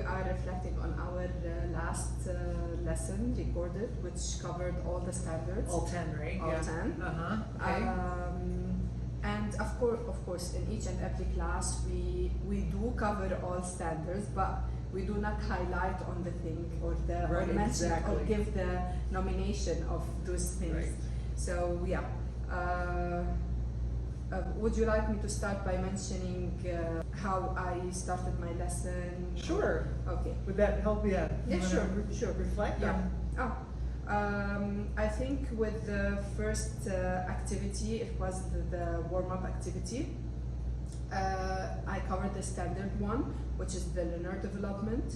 we are reflecting on our last lesson recorded, which covered all the standards. All 10, right? All Yeah. 10. Okay. And of course, in each and every class, we do cover all standards, but we do not highlight on the thing or Right, or mention exactly. or give the nomination of those things. Right. So yeah. Would you like me to start by mentioning how I started my lesson? Sure. Okay. Would that help? Yeah. Yeah, You wanna sure. Reflect Yeah. on. I think with the first activity, it was the warm-up activity. I covered the standard one, which is the learner development.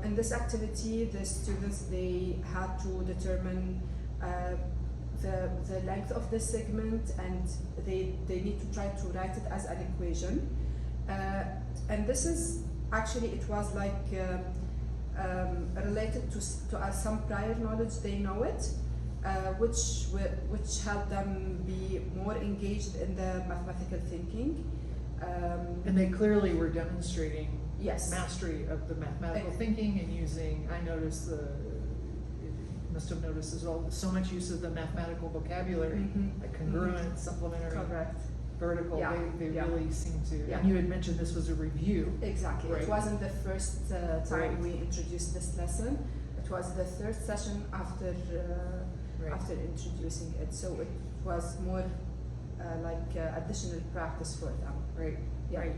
In this activity, the students, they had to determine the length of the segment, and they need to try to write it as an equation. And this is actually, it was like related to some prior knowledge, they know it, which helped them be more engaged in the mathematical thinking. And they clearly were demonstrating Yes. mastery of the mathematical thinking and using, I noticed you must have noticed as well, so much use of the mathematical vocabulary, Mhm. like congruent, supplementary, Correct. vertical, Yeah, they yeah. really seem to, Yeah. and you had mentioned this was a review. Exactly. Right. It wasn't the first time Right. we introduced this lesson. It was the third session after Right. after introducing it. So it was more like additional practice for them. Right, Yeah. right.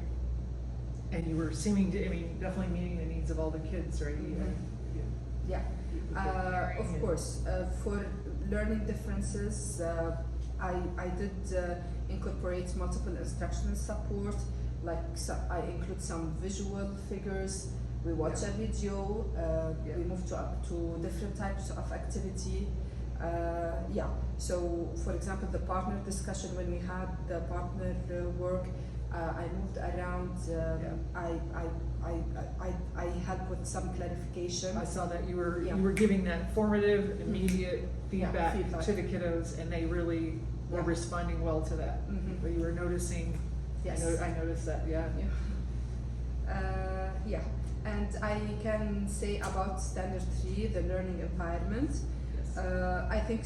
And you were seeming to, I mean, definitely meeting the needs of all the kids, right? Mhm. Yeah. Of course, for learning differences, I did incorporate multiple instructional support. Like I include some visual figures. We watch Yeah. a video. Yeah. We move to different types of activity. Yeah. So, for example, the partner discussion, when we had the partner work, I moved around. I helped with some clarification. I saw that you were Yeah. giving that formative, immediate feedback feedback. to the kiddos, and they really were Yeah. responding well to that. Mhm. But you were noticing. Yes. I noticed that. Yeah. Yeah, and I can say about standard 3, the learning environment. Yes. I think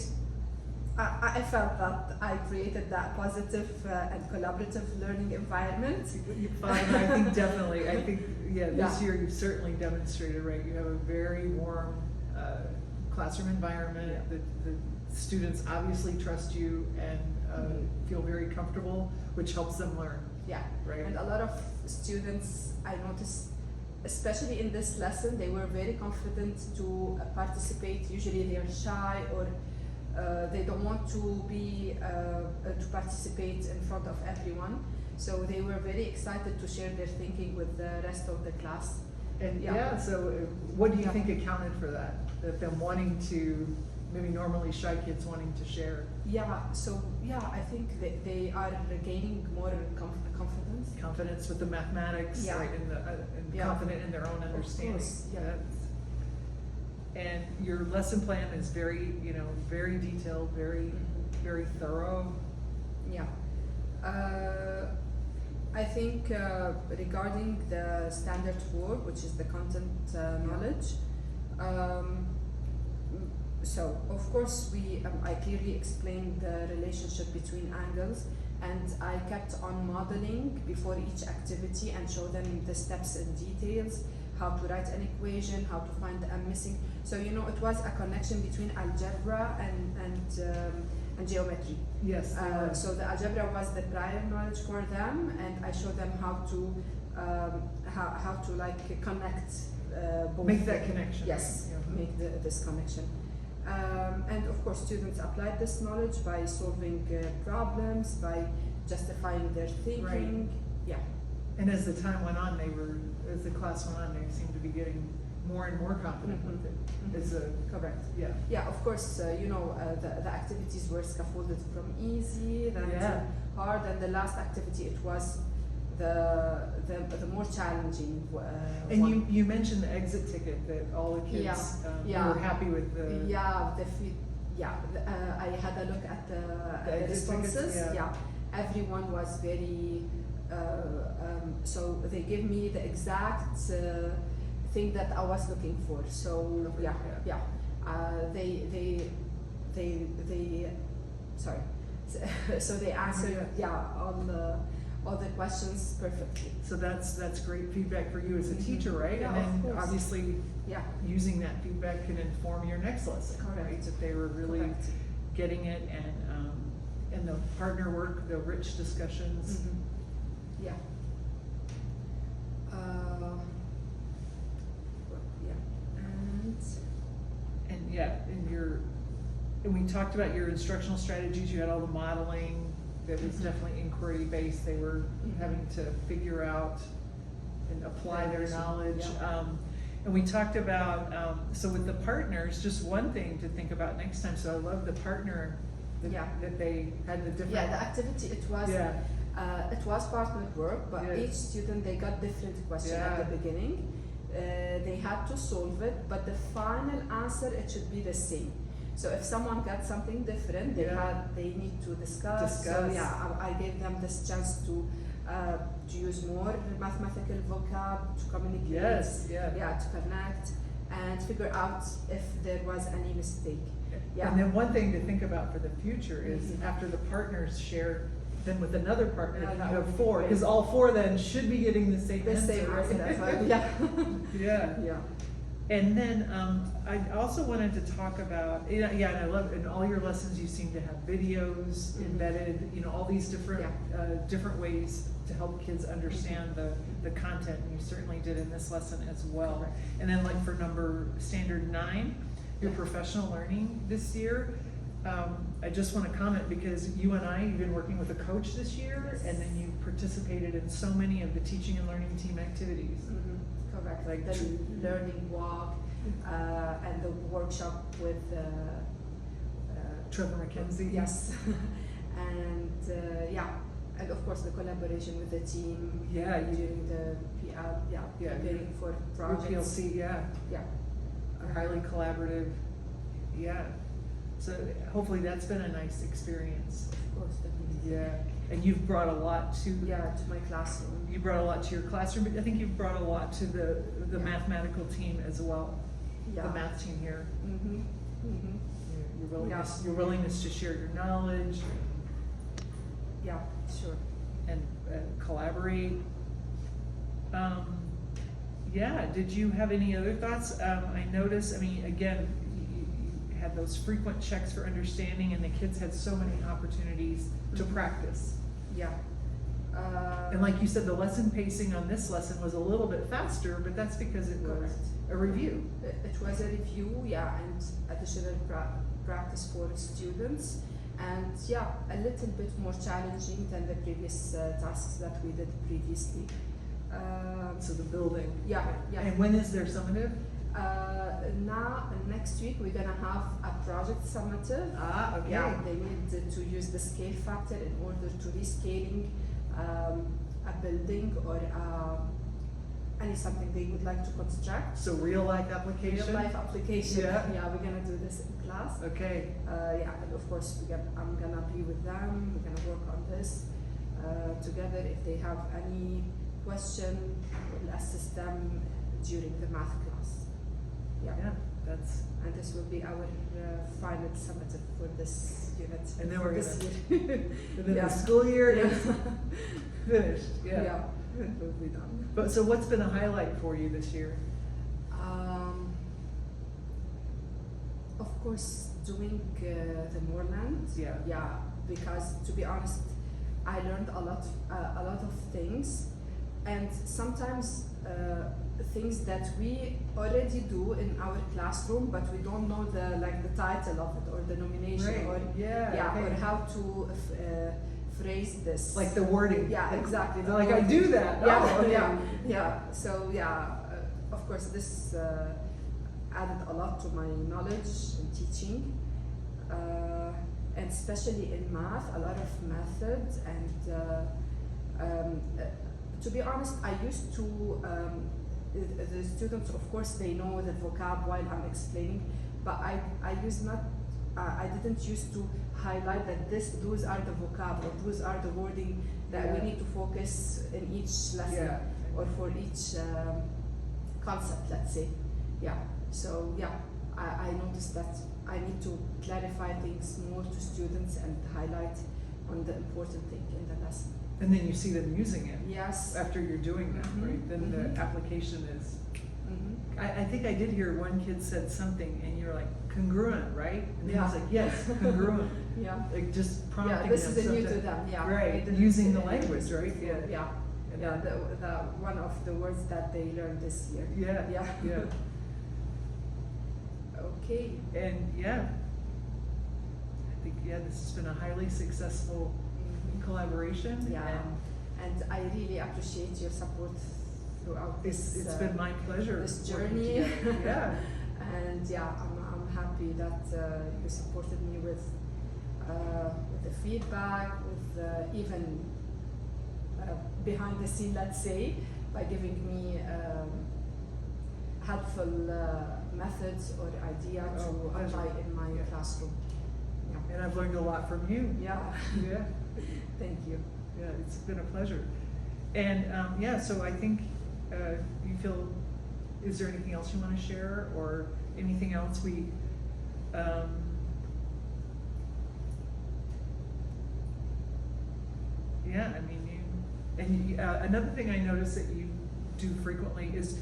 I felt that I created that positive and collaborative learning environment. I think definitely. I think this Yeah. year you've certainly demonstrated, right? You have a very warm classroom environment. Yeah. The students obviously trust you and feel very comfortable, which helps them learn. Yeah, Right. and a lot of students, I noticed, especially in this lesson, they were very confident to participate. Usually they are shy, or they don't want to be to participate in front of everyone. So they were very excited to share their thinking with the rest of the class. And Yeah. so what do you Yeah. think accounted for that? That them wanting to, maybe normally shy kids wanting to share Yeah, so I think that they are gaining more confidence. confidence with the mathematics, Yeah. right? And Yeah. confident in their own understanding. course, yeah. And your lesson plan is very, very detailed, very, very thorough. Yeah. I think regarding the standard 4, which is the content knowledge, so of course I clearly explained the relationship between angles, and I kept on modeling before each activity and show them the steps and details, how to write an equation, how to find a missing. So it was a connection between algebra and geometry. Yes. So the algebra was the prior knowledge for them, and I showed them how to like connect both. Make that connection. Yes, right? Yeah. make this connection. And of course, students applied this knowledge by solving problems, by justifying their thinking. Right. Yeah. And as the time went on, as the class went on, they seemed to be getting more and more confident with it. Mhm. It's Correct. yeah. Yeah, of course, the activities were scaffolded from easy, then Yeah. to hard, and the last activity, it was the more challenging And one. you mentioned the exit ticket, that all the kids Yeah. were happy with the. I had a look at the exit responses. tickets, yeah. Everyone was very So they give me the exact thing that I was looking for. So yeah, yeah. They sorry. So they answered all the questions perfectly. So that's great feedback for you as a teacher, right? Yeah, And of then course. obviously Yeah, using that feedback can inform your next lesson, Correct. right? If they were really correct. getting it and the partner work, the rich discussions. Yeah. Yeah, And yeah, and we talked about your instructional strategies, you had all the modeling, that was Mhm. definitely inquiry based, they were Mhm. having to figure out and apply their Very easy, knowledge. yeah. And we talked about, so with the partners, just one thing to think about next time, so I love the partner that, Yeah. that they had the different. yeah, the activity it was partner work, but Yeah. each student they got different questions Yeah. at the beginning. They had to solve it, but the final answer it should be the same. So if someone got something different, they need to discuss. So Discuss. yeah, I gave them this chance to use more mathematical vocab to communicate. Yes, yeah. Yeah, to connect and figure out if there was any mistake. Yeah. And then one thing to think about for the future is Mhm. after the partners share, then with another partner, Yeah, you that have would be four, great. because all four then should be getting the same The answer, same right? answer as well. Yeah. Yeah. Yeah. And then I also wanted to talk about, and I love, in all your lessons you seem to have videos Mhm. embedded, all these different, different ways to help kids understand the content, and you certainly did in this lesson as well. Correct. And then like for standard 9, your Yeah. professional learning this year, I just want to comment because you and I, you've been working with a coach this year, Yes. and then you participated in so many of the teaching and learning team activities. Correct. Like the tr- learning walk and the workshop with Trevor McKenzie. yes, and and of course the collaboration with the team. Yeah, you- during the PL. Yeah, Yeah, preparing for Your projects. PLC, yeah, Yeah. highly collaborative, yeah. So hopefully that's been a nice experience. Of course, definitely. Yeah, and you've brought a lot to. Yeah, to my classroom. You brought a lot to your classroom, but I think you've brought a lot to the Yeah. mathematical team as well. Yeah. The math team here. Mhm. Mhm. Your willingness to share your knowledge Yeah. Sure. and collaborate. Yeah, did you have any other thoughts? I noticed, again, you had those frequent checks for understanding, and the kids had so many opportunities to Mhm. practice. Yeah. And like you said, the lesson pacing on this lesson was a little bit faster, but that's because it was Correct. a review. It was a review, yeah, and additional practice for students, and yeah, a little bit more challenging than the previous tasks that we did previously. So the building. Yeah, yeah. And when is their summative? Now, next week, we're gonna have a project summative. Ah, okay. Yeah, they need to use the scale factor in order to rescaling a building or something they would like to construct. So real life application? Real life application. Yeah. We're gonna do this in class. Okay. Yeah, and of course I'm gonna be with them. We're gonna work on this together. If they have any question, we'll assist them during the math class. Yeah, that's, And this will be our final summative for this unit. And then for we're this gonna- year. and then Yeah. the school year Yeah. is finished, yeah. Yeah, it will be done. But so what's been a highlight for you this year? Of course, doing the Moorland. Yeah. Yeah, because to be honest, I learned a lot of things, and sometimes things that we already do in our classroom, but we don't know the title of it or the nomination Right, or yeah, okay. or how to phrase this. Like the wording? Yeah, exactly. the Like I wording. do that? Yeah, Oh, okay. yeah. So of course, this added a lot to my knowledge in teaching, and especially in math, a lot of methods. And to be honest, I used to. The students, of course, they know the vocab while I'm explaining, but I use not I didn't used to highlight that those are the vocabulary, those are the wording that Yeah. we need to focus in each lesson Yeah. or for each concept, let's say. Yeah. So yeah, I noticed that I need to clarify things more to students and highlight on the important thing in the lesson. And then you see them using it Yes. after you're doing that, Mhm, right? Then mhm. the application is, Mhm. I think I did hear one kid said something and you're like, congruent, right? And then he's Yeah. like, yes, congruent. Yeah. Like just prompting Yeah, this them. is a new something. to them. Yeah. Right, They didn't using say the it language, right? before. Yeah. Yeah. And Yeah. then- The one of the words that they learned this year. Yeah, Yeah. yeah. Okay. And yeah, I think, yeah, this has been a highly successful Mhm. collaboration. Yeah. And And I really appreciate your support throughout this. it's been my pleasure. This working journey. together. Yeah. And yeah, I'm happy that you supported me with the feedback, with even behind the scene, let's say, by giving me helpful methods or idea to Oh, pleasure. apply in my Yeah. classroom. Yeah. And I've learned a lot from you. Yeah. Yeah. Thank you. Yeah, it's been a pleasure. And yeah, so I think you feel, is there anything else you want to share or anything else yeah, I mean, another thing I noticed that you do frequently is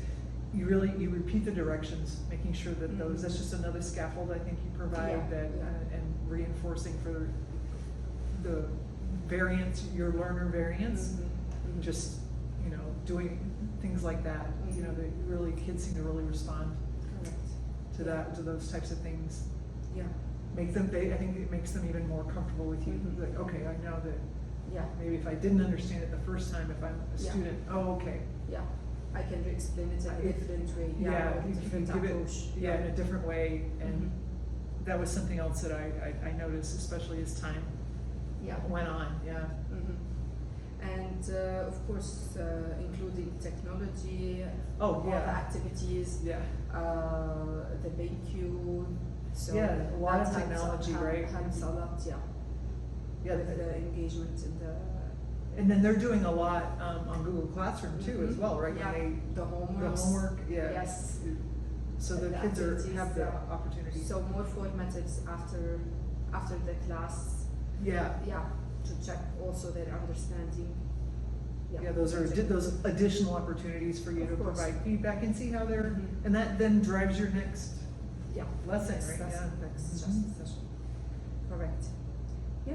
you repeat the directions, making sure that those, that's just another scaffold I think you provide Yeah, that, yeah. and reinforcing for the variance, your learner variance, Mhm, mhm. just, you know, doing things like that, you know, Mhm. that really, kids seem to really respond Correct. to that, to those types of things. Yeah. Make them, I think it makes them even more comfortable with you, Mhm. like, okay, I know that Yeah. maybe if I didn't understand it the first time, if I'm a Yeah. student, oh, okay. Yeah. I can explain it in a different way. Yeah, or you can different give it, approach. yeah, in a different way, and Mhm. that was something else that I noticed, especially as time Yeah. went on, yeah. Mhm. And of course, including technology, Oh, all the yeah. activities, Yeah, the BenQ. So Yeah, a lot of that technology, right? Helps a lot, yeah. yeah, With the engagement in the. and then they're doing a lot, on Google Classroom too, as Mhm. well, right? Yeah, When the they, homework. the homework, yeah. Yes. So the And the kids activities, have the yeah. opportunity. So more formative after the class. Yeah, Yeah, to check also their understanding. yeah, those are, those additional opportunities for you Of to course. provide feedback and see how they're, Mhm. and that then drives your next Yeah. lesson, Next right? lesson, Yeah. next Mhm. session. Correct. Yeah.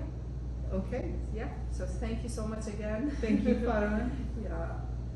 Okay, Yeah. So thank you so much again. thank you, Fatima. Yeah.